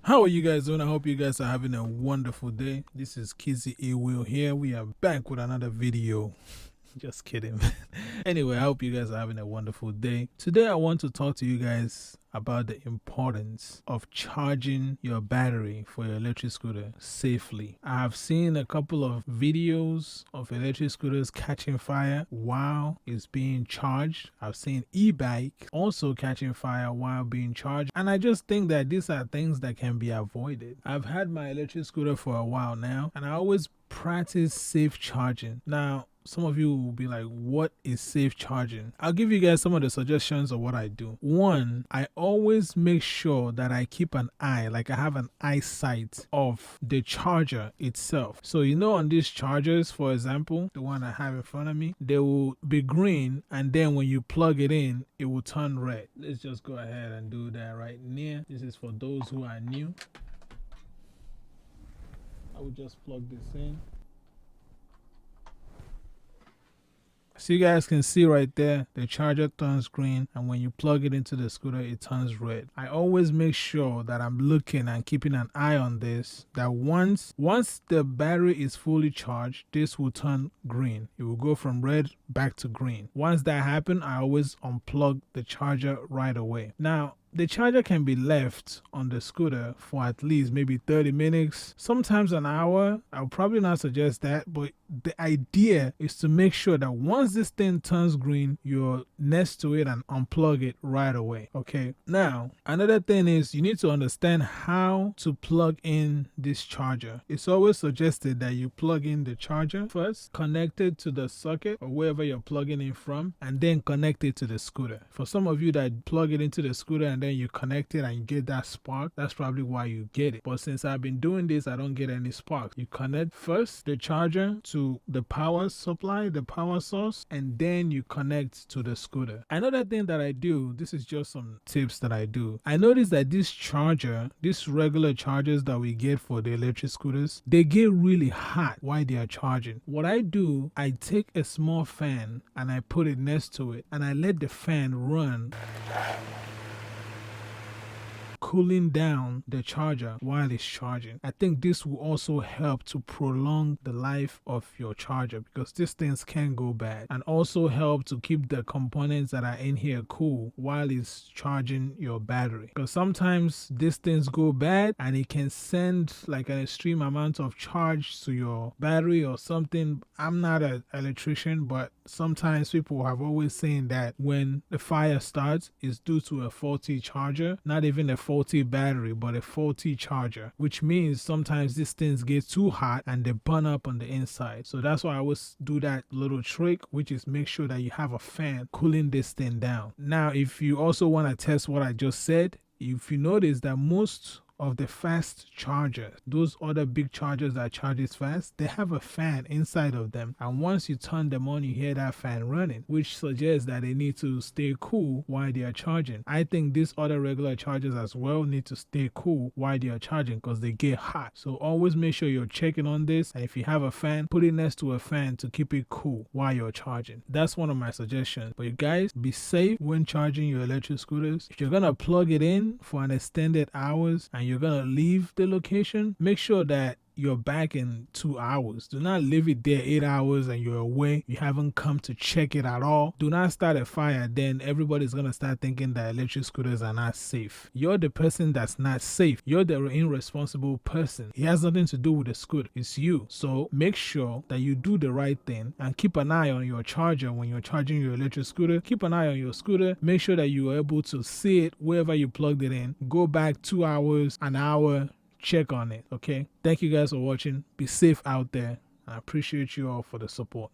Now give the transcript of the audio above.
How are you guys doing? I hope you guys are having a wonderful day. This is Kizzy A Will here. We are back with another video. Just kidding. Anyway, I hope you guys are having a wonderful day. Today I want to talk to you guys about the importance of charging your battery for your electric scooter safely. I have seen a couple of videos of electric scooters catching fire while it's being charged. I've seen Ebike also catching fire while being charged, and I just think that these are things that can be avoided. I've had my electric scooter for a while now, and I always practice safe charging. Now, some of you will be like, what is safe charging? I'll give you guys some of the suggestions of what I do. One, I always make sure that I keep an eye, like I have an eyesight of the charger itself. So on these chargers, for example, the one I have in front of me, they will be green, and then when you plug it in, it will turn red. Let's just go ahead and do that right near. This is for those who are new. I will just plug this in. So you guys can see right there, the charger turns green, and when you plug it into the scooter, it turns red. I always make sure that I'm looking and keeping an eye on this, that once the battery is fully charged, this will turn green. It will go from red back to green. Once that happens, I always unplug the charger right away. Now, the charger can be left on the scooter for at least maybe 30 minutes, sometimes an hour. I'll probably not suggest that, but the idea is to make sure that once this thing turns green, you're next to it and unplug it right away. Okay. Now, another thing is you need to understand how to plug in this charger. It's always suggested that you plug in the charger first, connect it to the socket or wherever you're plugging in from, and then connect it to the scooter. For some of you that plug it into the scooter and then you connect it and you get that spark, that's probably why you get it. But since I've been doing this, I don't get any sparks. You connect first the charger to the power supply, the power source, and then you connect to the scooter. Another thing that I do, this is just some tips that I do. I noticed that this charger, these regular chargers that we get for the electric scooters, they get really hot while they are charging. What I do, I take a small fan and I put it next to it and I let the fan run, cooling down the charger while it's charging. I think this will also help to prolong the life of your charger because these things can go bad, and also help to keep the components that are in here cool while it's charging your battery, because sometimes these things go bad and it can send like an extreme amount of charge to your battery or something. I'm not an electrician, but sometimes people have always saying that when the fire starts, it's due to a faulty charger, not even a faulty battery, but a faulty charger, which means sometimes these things get too hot and they burn up on the inside. So that's why I always do that little trick, which is make sure that you have a fan cooling this thing down. Now, if you also want to test what I just said, if you notice that most of the fast chargers, those other big chargers that charges fast, they have a fan inside of them, and once you turn them on, you hear that fan running, which suggests that they need to stay cool while they are charging. I think these other regular chargers as well need to stay cool while they are charging because they get hot. So always make sure you're checking on this, and if you have a fan, put it next to a fan to keep it cool while you're charging. That's one of my suggestions. But you guys, be safe when charging your electric scooters. If you're gonna plug it in for an extended hours and you're gonna leave the location, make sure that you're back in 2 hours. Do not leave it there 8 hours and you're away. You haven't come to check it at all. Do not start a fire. Then everybody's gonna start thinking that electric scooters are not safe. You're the person that's not safe. You're the irresponsible person. It has nothing to do with the scooter. It's you. So make sure that you do the right thing and keep an eye on your charger when you're charging your electric scooter. Keep an eye on your scooter. Make sure that you are able to see it wherever you plugged it in. Go back 2 hours, an hour, check on it. Okay, thank you guys for watching. Be safe out there. I appreciate you all for the support.